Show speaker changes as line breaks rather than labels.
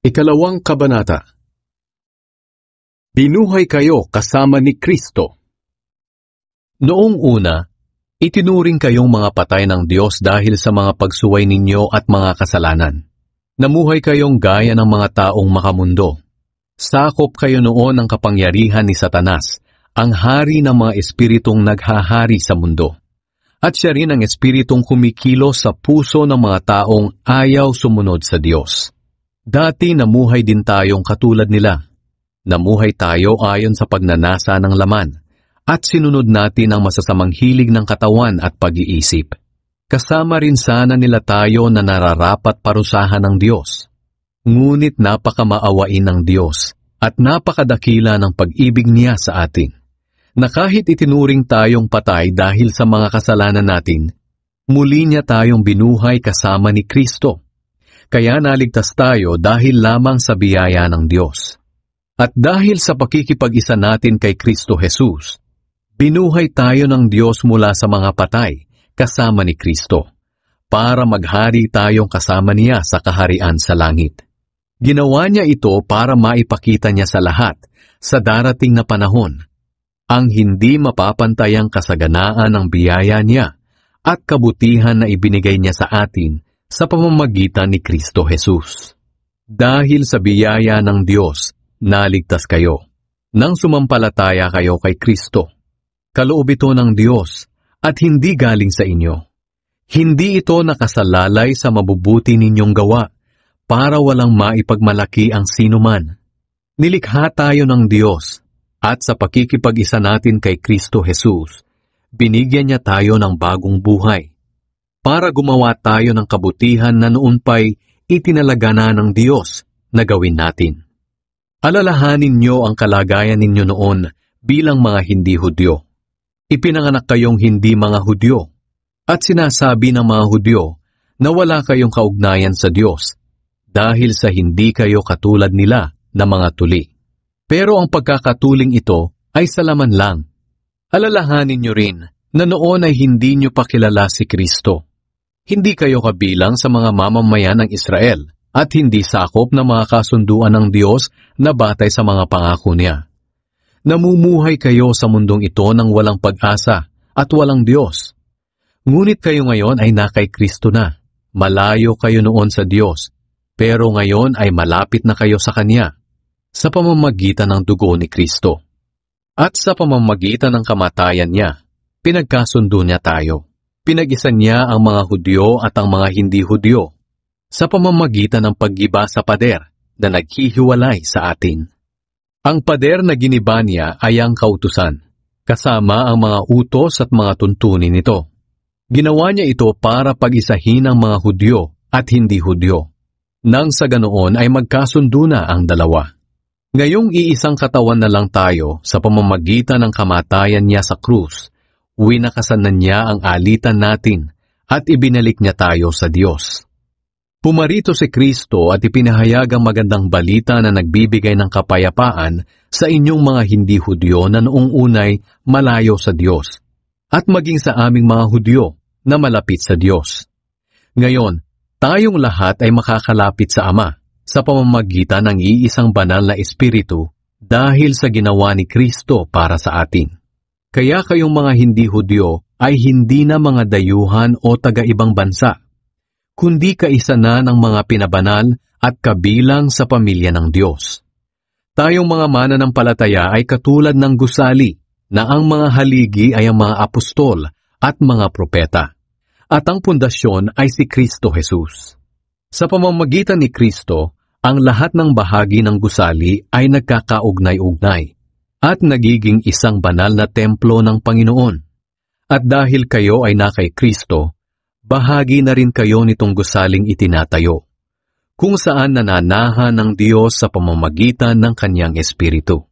Ikalawang kabanata. Binuhay kayo kasama ni Kristo. Noong una, itinuring kayong mga patay ng Diyos dahil sa mga pagsuway ninyo at mga kasalanan. Namuhay kayong gaya ng mga taong makamundo. Sakop kayo noon ng kapangyarihan ni Satanas, ang hari ng mga espiritong naghahari sa mundo. At siya rin ang espiritong kumikilos sa puso ng mga taong ayaw sumunod sa Diyos. Dati namuhay din tayong katulad nila. Namuhay tayo ayon sa pagnanasa ng laman, at sinunod natin ang masasamang hilig ng katawan at pag-iisip. Kasama rin sana nila tayo na nararapat parusahan ng Diyos. Ngunit napakamaawain ng Diyos at napakadakila ng pag-ibig niya sa atin, na kahit itinuring tayong patay dahil sa mga kasalanan natin, muli niya tayong binuhay kasama ni Kristo. Kaya naligtas tayo dahil lamang sa biyaya ng Diyos. At dahil sa pakikipag-isa natin kay Kristo Jesus, binuhay tayo ng Diyos mula sa mga patay kasama ni Kristo, para maghari tayong kasama niya sa kaharian sa langit. Ginawa niya ito para maipakita niya sa lahat, sa darating na panahon, ang hindi mapapantayang kasaganaan ng biyaya niya at kabutihan na ibinigay niya sa atin sa pamamagitan ni Kristo Jesus. Dahil sa biyaya ng Diyos, naligtas kayo, nang sumampalataya kayo kay Kristo. Kaloob ito ng Diyos, at hindi galing sa inyo. Hindi ito nakasalalay sa mabubuti ninyong gawa, para walang maipagmalaki ang sinuman. Nilikha tayo ng Diyos, at sa pakikipag-isa natin kay Kristo Jesus, binigyan niya tayo ng bagong buhay, para gumawa tayo ng kabutihan na noon pa'y itinalaga na ng Diyos na gawin natin. Alalahanin niyo ang kalagayan ninyo noon bilang mga hindi Hudyo. Ipinanganak kayong hindi mga Hudyo, at sinasabi ng mga Hudyo na wala kayong kaugnayan sa Diyos dahil sa hindi kayo katulad nila na mga tuli. Pero ang pagkakatuling ito ay sa laman lang. Alalahanin niyo rin na noon ay hindi niyo pa kilala si Kristo. Hindi kayo kabilang sa mga mamamayan ng Israel at hindi sakop na mga kasunduan ng Diyos na batay sa mga pangako niya. Namumuhay kayo sa mundong ito ng walang pag-asa at walang Diyos. Ngunit kayo ngayon ay na kay Kristo na. Malayo kayo noon sa Diyos, pero ngayon ay malapit na kayo sa Kanya, sa pamamagitan ng dugo ni Kristo. At sa pamamagitan ng kamatayan niya, pinagkasundo niya tayo. Pinag-isa niya ang mga Hudyo at ang mga hindi Hudyo, sa pamamagitan ng paggiba sa pader na naghihiwalay sa atin. Ang pader na giniba niya ay ang kautusan, kasama ang mga utos at mga tuntunin nito. Ginawa niya ito para pag-isahin ang mga Hudyo at hindi Hudyo, nang sa ganoon ay magkasundo na ang dalawa. Ngayong iisang katawan na lang tayo sa pamamagitan ng kamatayan niya sa krus, winakasan na niya ang alitan natin at ibinalik niya tayo sa Diyos. Pumarito si Kristo at ipinahayag ang magandang balita na nagbibigay ng kapayapaan sa inyong mga hindi Hudyo na noong unay malayo sa Diyos, at maging sa aming mga Hudyo na malapit sa Diyos. Ngayon, tayong lahat ay makakalapit sa Ama sa pamamagitan ng iisang banal na Espiritu dahil sa ginawa ni Kristo para sa atin. Kaya kayong mga hindi Hudyo ay hindi na mga dayuhan o taga-ibang bansa, kundi kaisa na ng mga pinabanal at kabilang sa pamilya ng Diyos. Tayong mga mananampalataya ay katulad ng gusali na ang mga haligi ay ang mga apostol at mga propeta, at ang pundasyon ay si Kristo Jesus. Sa pamamagitan ni Kristo, ang lahat ng bahagi ng gusali ay nagkakaugnay-ugnay at nagiging isang banal na templo ng Panginoon. At dahil kayo ay na kay Kristo, bahagi na rin kayo nitong gusaling itinatayo, kung saan nananahan ng Diyos sa pamamagitan ng Kanyang Espiritu.